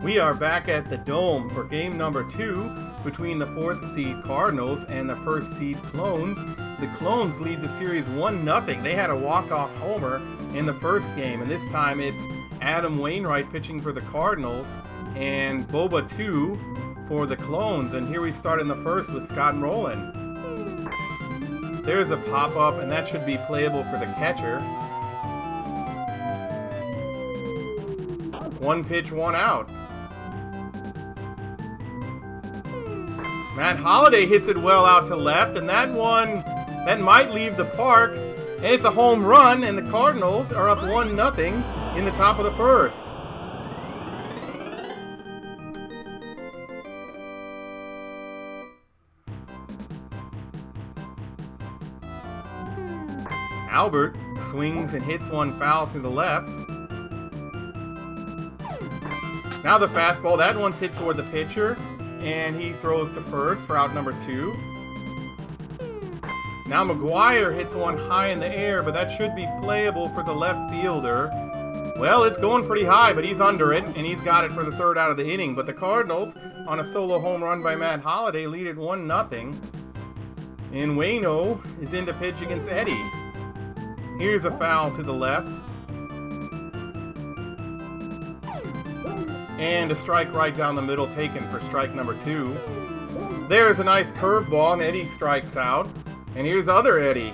We are back at the Dome for game number 2 between the 4th seed Cardinals and the 1st seed Clones. The Clones lead the series 1-0. They had a walk-off homer in the first game, and this time it's Adam Wainwright pitching for the Cardinals and Boba 2 for the Clones. And here we start in the first with Scott Rowland. There's a pop-up, and that should be playable for the catcher. 1 pitch, 1 out. Matt Holliday hits it well out to left, and that might leave the park. And it's a home run, and the Cardinals are up 1-0 in the top of the first. Albert swings and hits one foul to the left. Now the fastball, that one's hit toward the pitcher, and he throws to first for out number 2. Now McGuire hits one high in the air, but that should be playable for the left fielder. Well, it's going pretty high, but he's under it, and he's got it for the third out of the inning. But the Cardinals, on a solo home run by Matt Holliday, lead it 1-0. And Waino is in to pitch against Eddie. Here's a foul to the left. And a strike right down the middle taken for strike number 2. There's a nice curveball, and Eddie strikes out. And here's other Eddie.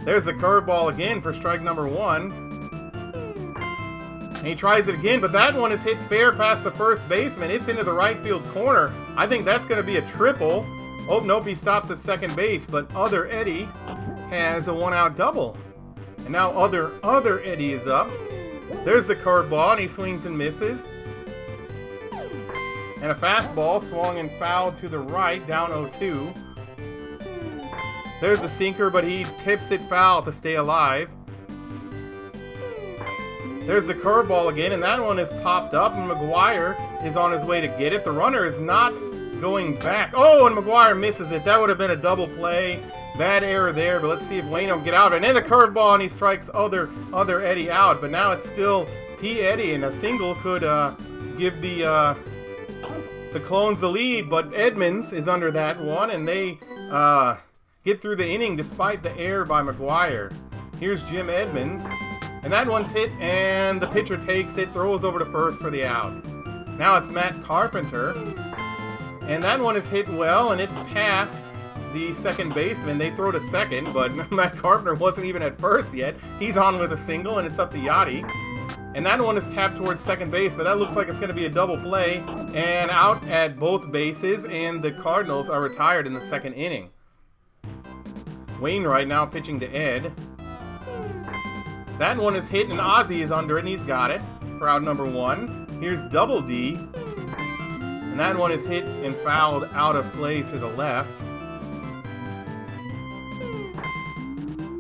There's the curveball again for strike number 1. And he tries it again, but that one is hit fair past the first baseman. It's into the right field corner. I think that's going to be a triple. Oh, nope, he stops at second base, but other Eddie has a 1-out double. And now other Eddie is up. There's the curveball, and he swings and misses. And a fastball swung and fouled to the right, down 0-2. There's the sinker, but he tips it foul to stay alive. There's the curveball again, and that one is popped up, and McGuire is on his way to get it. The runner is not going back. Oh, and McGuire misses it. That would have been a double play. Bad error there, but let's see if Waino can get out. And then the curveball, and he strikes other Eddie out. But now it's still P. Eddie, and a single could give the Clones the lead. But Edmonds is under that one, and they get through the inning despite the error by McGuire. Here's Jim Edmonds, and that one's hit, and the pitcher takes it, throws over to first for the out. Now it's Matt Carpenter, and that one is hit well, and it's past the second baseman. They throw to second, but Matt Carpenter wasn't even at first yet. He's on with a single, and it's up to Yachty. And that one is tapped towards second base, but that looks like it's going to be a double play, and out at both bases, and the Cardinals are retired in the second inning. Wainwright now pitching to Ed. That one is hit, and Ozzie is under it, and he's got it for out number 1. Here's Double D. And that one is hit and fouled out of play to the left.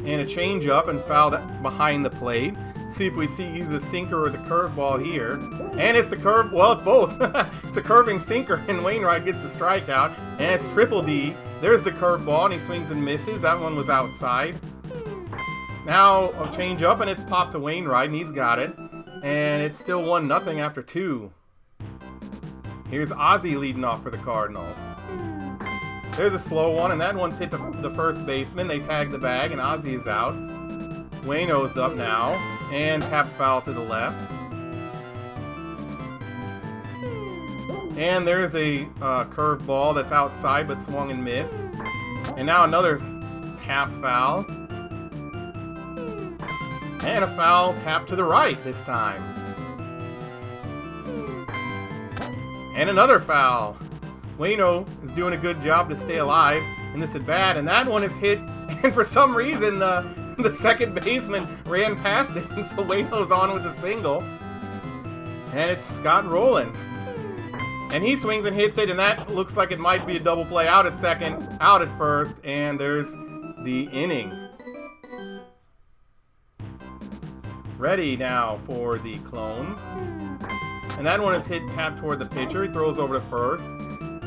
And a changeup and fouled behind the plate. See if we see either the sinker or the curveball here. And it's the curve, well, it's both. It's a curving sinker, and Wainwright gets the strikeout. And it's Triple D. There's the curveball, and he swings and misses. That one was outside. Now a change up, and it's popped to Wainwright, and he's got it. And it's still 1-0 after 2. Here's Ozzie leading off for the Cardinals. There's a slow one, and that one's hit the first baseman. They tag the bag, and Ozzie is out. Waino's up now, and tap foul to the left. And there's a curveball that's outside but swung and missed. And now another tap foul. And a foul tap to the right this time. And another foul. Waino is doing a good job to stay alive in this at-bat, and that one is hit, and for some reason the second baseman ran past it, and so Waino's on with a single. And it's Scott Rowland. And he swings and hits it, and that looks like it might be a double play. Out at second, out at first, and there's the inning. Ready now for the Clones. And that one is hit tapped toward the pitcher. He throws over to first.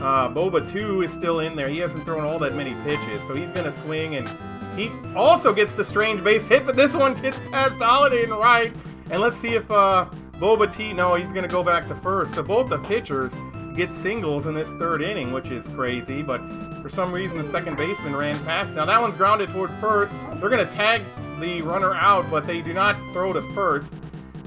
Boba 2 is still in there. He hasn't thrown all that many pitches, so he's going to swing, and he also gets the strange base hit, but this one gets past Holliday and right. And let's see if Boba T, no, he's going to go back to first. So both the pitchers get singles in this third inning, which is crazy. But for some reason, the second baseman ran past. Now that one's grounded toward first. They're going to tag the runner out, but they do not throw to first.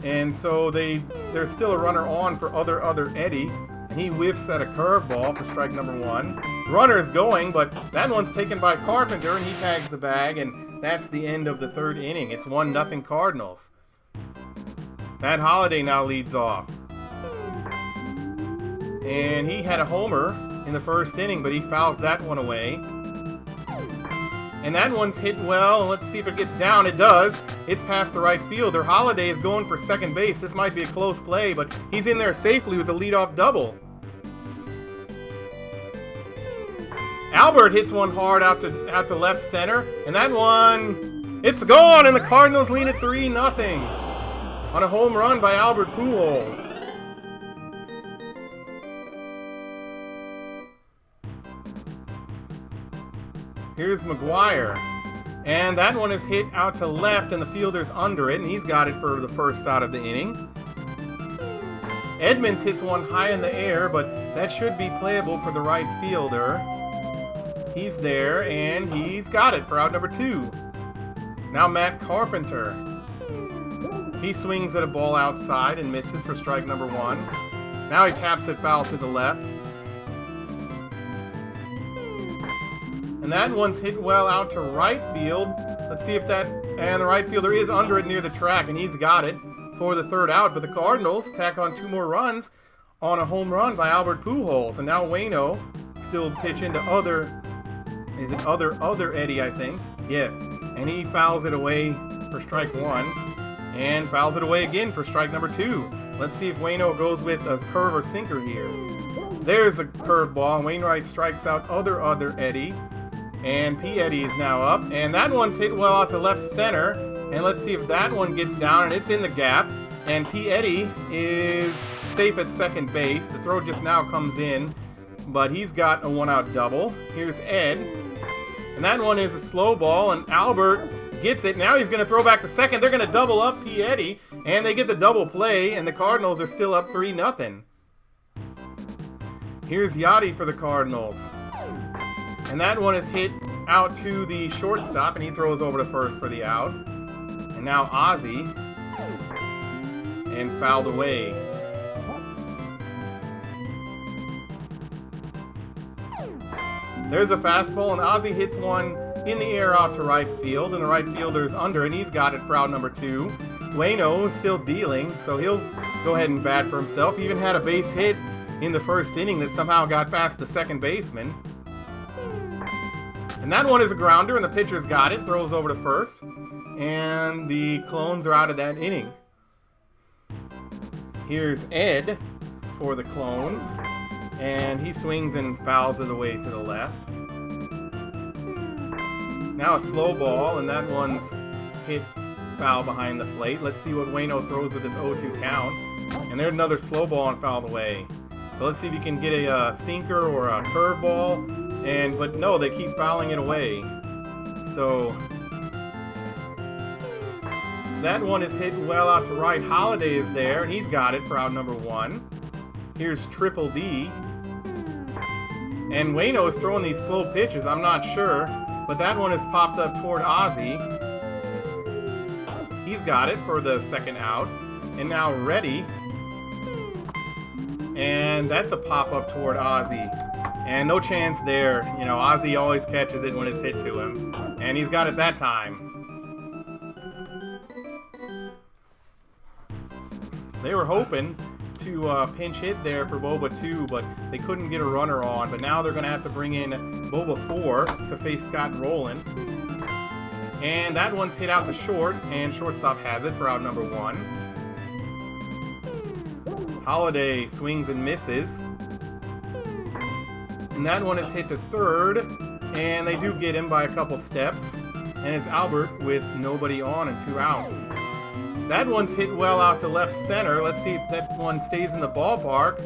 And so there's still a runner on for other Eddie. And he whiffs at a curveball for strike number 1. Runner is going, but that one's taken by Carpenter, and he tags the bag. And that's the end of the third inning. It's 1-0 Cardinals. Matt Holliday now leads off. And he had a homer in the first inning, but he fouls that one away. And that one's hit well. Let's see if it gets down. It does. It's past the right fielder. Holliday is going for second base. This might be a close play, but he's in there safely with the leadoff double. Albert hits one hard out to left center. And that one, it's gone, and the Cardinals lead at 3-0 on a home run by Albert Pujols. Here's McGuire. And that one is hit out to left, and the fielder's under it, and he's got it for the first out of the inning. Edmonds hits one high in the air, but that should be playable for the right fielder. He's there, and he's got it for out number 2. Now Matt Carpenter. He swings at a ball outside and misses for strike number 1. Now he taps it foul to the left. And that one's hit well out to right field. Let's see if that... And the right fielder is under it near the track, and he's got it for the third out. But the Cardinals tack on 2 more runs on a home run by Albert Pujols. And now Waino still pitching to other... Is it other Eddie, I think? Yes. And he fouls it away for strike 1. And fouls it away again for strike number 2. Let's see if Waino goes with a curve or sinker here. There's a curveball. Wainwright strikes out other Eddie. And P. Eddie is now up. And that one's hit well out to left center. And let's see if that one gets down. And it's in the gap. And P. Eddie is safe at second base. The throw just now comes in. But he's got a 1-out double. Here's Ed. And that one is a slow ball. And Albert gets it. Now he's going to throw back to second. They're going to double up P. Eddie. And they get the double play. And the Cardinals are still up 3-0. Here's Yachty for the Cardinals. And that one is hit out to the shortstop, and he throws over to first for the out. And now Ozzie, and fouled away. There's a fastball, and Ozzie hits one in the air out to right field, and the right fielder's under, and he's got it for out number 2. Waino is still dealing, so he'll go ahead and bat for himself. He even had a base hit in the first inning that somehow got past the second baseman. And that one is a grounder, and the pitcher's got it, throws over to first. And the Clones are out of that inning. Here's Ed for the Clones. And he swings and fouls it away to the left. Now a slow ball, and that one's hit foul behind the plate. Let's see what Waino throws with his 0-2 count. And there's another slow ball and fouled away. So let's see if he can get a sinker or a curveball. But no, they keep fouling it away. So that one is hit well out to right. Holliday is there, and he's got it for out number 1. Here's Triple D. And Waino is throwing these slow pitches, I'm not sure. But that one is popped up toward Ozzie. He's got it for the second out. And now Reddy. And that's a pop-up toward Ozzie. And no chance there. You know, Ozzie always catches it when it's hit to him. And he's got it that time. They were hoping to pinch hit there for Boba 2, but they couldn't get a runner on. But now they're going to have to bring in Boba 4 to face Scott Rowland. And that one's hit out to short, and shortstop has it for out number 1. Holliday swings and misses. And that one is hit to third, and they do get him by a couple steps. And it's Albert with nobody on and 2 outs. That one's hit well out to left center. Let's see if that one stays in the ballpark.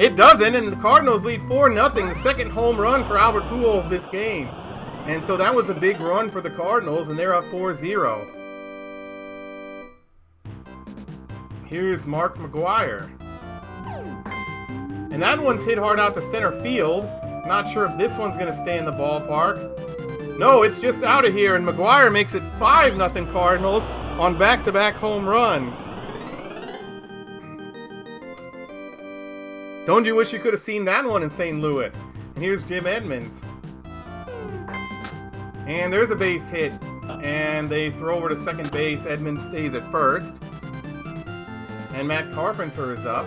It doesn't, and the Cardinals lead 4-0. The second home run for Albert Pujols this game. And so that was a big run for the Cardinals, and they're up 4-0. Here's Mark McGuire. And that one's hit hard out to center field. Not sure if this one's going to stay in the ballpark. No, it's just out of here, and McGuire makes it 5-0 Cardinals on back-to-back home runs. Don't you wish you could have seen that one in St. Louis? And here's Jim Edmonds. And there's a base hit. And they throw over to second base. Edmonds stays at first. And Matt Carpenter is up.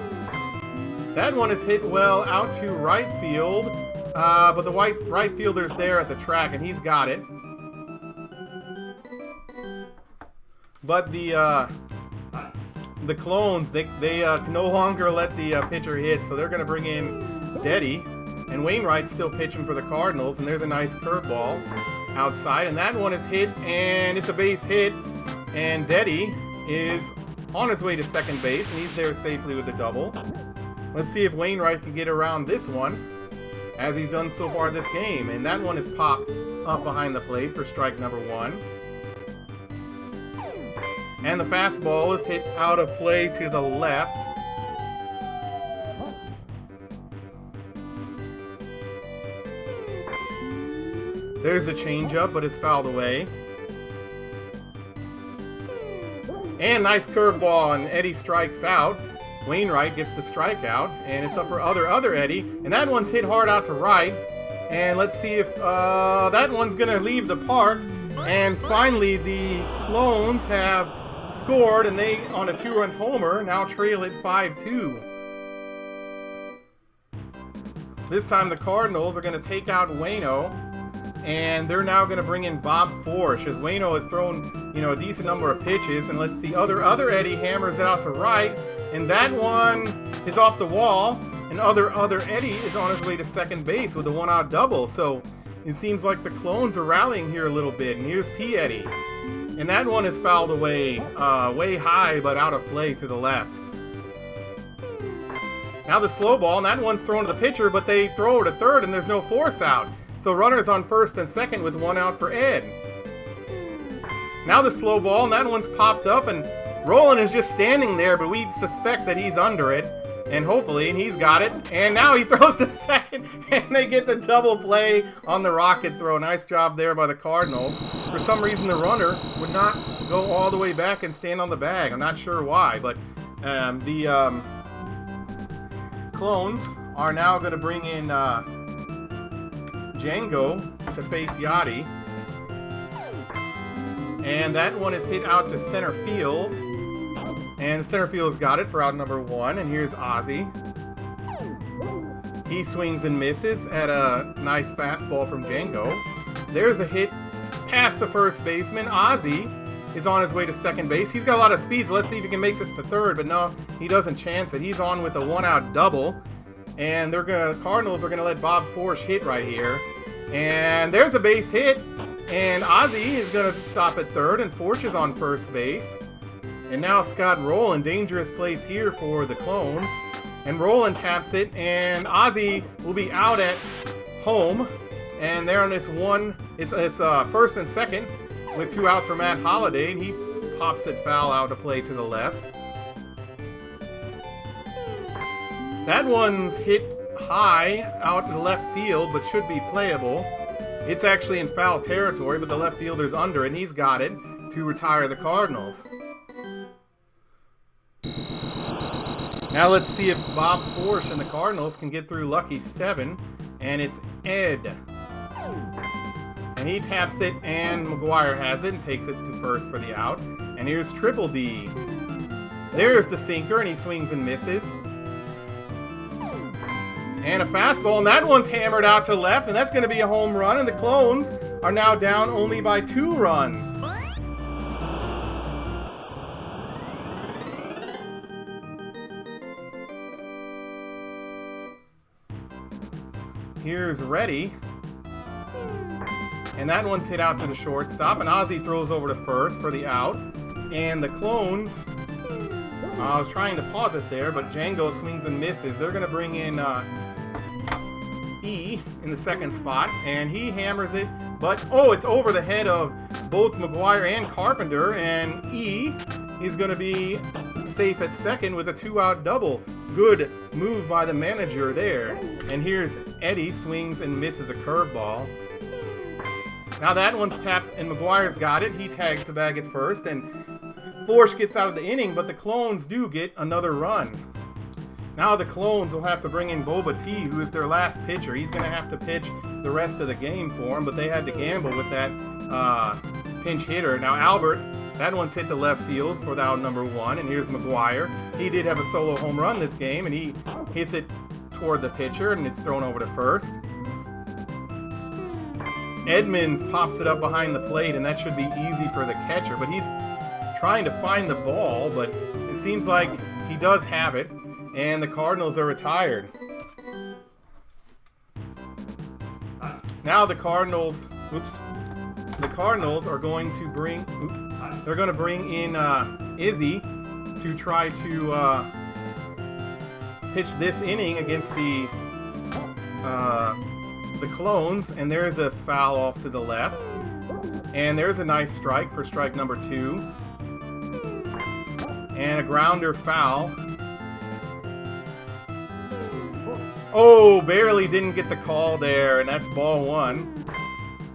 That one is hit well out to right field. But the right fielder's there at the track, and he's got it. But the Clones, they can no longer let the pitcher hit, so they're going to bring in Deddy. And Wainwright's still pitching for the Cardinals, and there's a nice curveball outside. And that one is hit, and it's a base hit. And Deddy is on his way to second base, and he's there safely with the double. Let's see if Wainwright can get around this one, as he's done so far this game. And that one is popped up behind the plate for strike number 1. And the fastball is hit out of play to the left. There's the changeup, but it's fouled away. And nice curveball, and Eddie strikes out. Wainwright gets the strikeout, and it's up for other Eddie. And that one's hit hard out to right. And let's see if that one's going to leave the park. And finally, the Clones have scored, and they, on a 2-run homer, now trail it 5-2. This time the Cardinals are going to take out Waino, and they're now going to bring in Bob Forsch, as Waino has thrown, a decent number of pitches. And let's see, other Eddie hammers it out to right, and that one is off the wall. And other Eddie is on his way to second base with a 1-out double. So it seems like the Clones are rallying here a little bit. And here's P. Eddie. And that one is fouled away, way high, but out of play to the left. Now the slow ball, and that one's thrown to the pitcher, but they throw it to third, and there's no force out. So runners on first and second with 1 out for Ed. Now the slow ball, and that one's popped up, and Roland is just standing there, but we suspect that he's under it. And hopefully, and he's got it. And now he throws to second, and they get the double play on the rocket throw. Nice job there by the Cardinals. For some reason, the runner would not go all the way back and stand on the bag. I'm not sure why, but the Clones are now going to bring in Django to face Yachty. And that one is hit out to center field. And center field's got it for out number 1. And here's Ozzie. He swings and misses at a nice fastball from Django. There's a hit past the first baseman. Ozzie is on his way to second base. He's got a lot of speed, so let's see if he can make it to third. But no, he doesn't chance it. He's on with a 1-out double. And Cardinals are gonna let Bob Forsch hit right here. And there's a base hit. And Ozzie is gonna stop at third, and Forsch is on first base. And now Scott Rowland, dangerous place here for the Clones. And Rowland taps it, and Ozzie will be out at home. And there on this one, it's first and second with 2 outs for Matt Holliday, and he pops it foul out to play to the left. That one's hit high out in left field, but should be playable. It's actually in foul territory, but the left fielder's under it, and he's got it to retire the Cardinals. Now let's see if Bob Forsch and the Cardinals can get through lucky 7, and it's Ed. And he taps it, and McGuire has it and takes it to first for the out. And here's Triple D. There's the sinker, and he swings and misses. And a fastball, and that one's hammered out to left, and that's going to be a home run, and the Clones are now down only by 2 runs. Here's Reddy. And that one's hit out to the shortstop, and Ozzie throws over to first for the out. And the Clones, I was trying to pause it there, but Django swings and misses. They're going to bring in E in the second spot, and he hammers it, but it's over the head of both McGuire and Carpenter, and E is going to be safe at second with a 2-out double. Good move by the manager there. And here's Eddie, swings and misses a curveball. Now that one's tapped and McGuire's got it. He tags the bag at first and Forsch gets out of the inning, but the Clones do get another run. Now the Clones will have to bring in Boba T, who is their last pitcher. He's going to have to pitch the rest of the game for them, but they had to gamble with that pinch hitter. Now Albert, that one's hit to left field for the out number 1, and here's McGuire. He did have a solo home run this game, and he hits it toward the pitcher, and it's thrown over to first. Edmonds pops it up behind the plate, and that should be easy for the catcher, but he's trying to find the ball, but it seems like he does have it, and the Cardinals are retired. Now the Cardinals, the Cardinals are going to bring, they're going to bring in Izzy to try to pitch this inning against the Clones, and there's a foul off to the left, and there's a nice strike for strike number 2, and a grounder foul. Oh, barely didn't get the call there, and that's ball 1.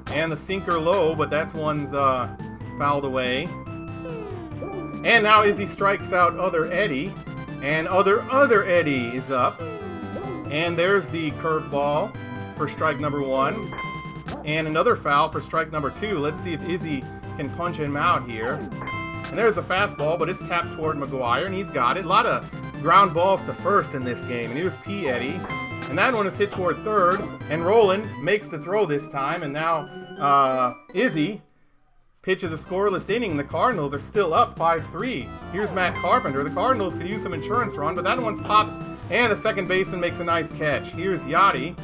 And the sinker low, but that's one's fouled away. And now Izzy strikes out other Eddie, and other Eddie is up. And there's the curveball for strike number 1, and another foul for strike number 2. Let's see if Izzy can punch him out here. And there's a fastball, but it's tapped toward McGuire, and he's got it. A lot of ground balls to first in this game, and here's P. Eddie. And that one is hit toward third, and Roland makes the throw this time, and now Izzy pitches a scoreless inning. The Cardinals are still up 5-3. Here's Matt Carpenter. The Cardinals could use some insurance run, but that one's popped, and the second baseman makes a nice catch. Here's Yachty.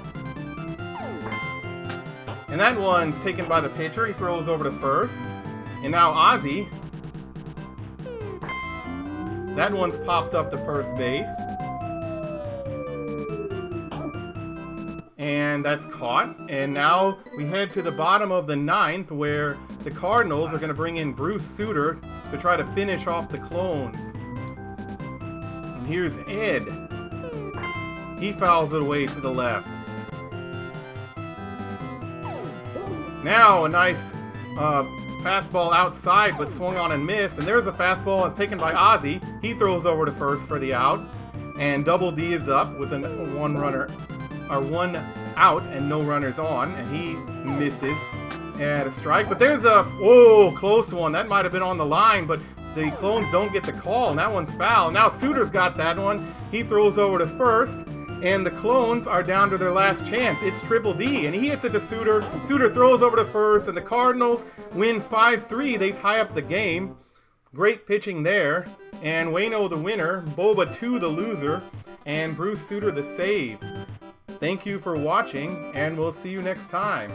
And that one's taken by the pitcher. He throws over to first. And now Ozzy. That one's popped up to first base. And that's caught. And now we head to the bottom of the 9th, where the Cardinals are going to bring in Bruce Sutter to try to finish off the Clones. And here's Ed. He fouls it away to the left. Now a nice fastball outside, but swung on and missed. And there's a fastball that's taken by Ozzy. He throws over to first for the out. And Double D is up with one out and no runners on. And he misses at a strike. But there's a, close one. That might have been on the line, but the Clones don't get the call. And that one's foul. Now Sutter's got that one. He throws over to first. And the Clones are down to their last chance. It's Triple D, and he hits it to Sutter. Sutter throws over to first, and the Cardinals win 5-3. They tie up the game. Great pitching there. And Waino the winner, Boba 2 the loser, and Bruce Sutter the save. Thank you for watching, and we'll see you next time.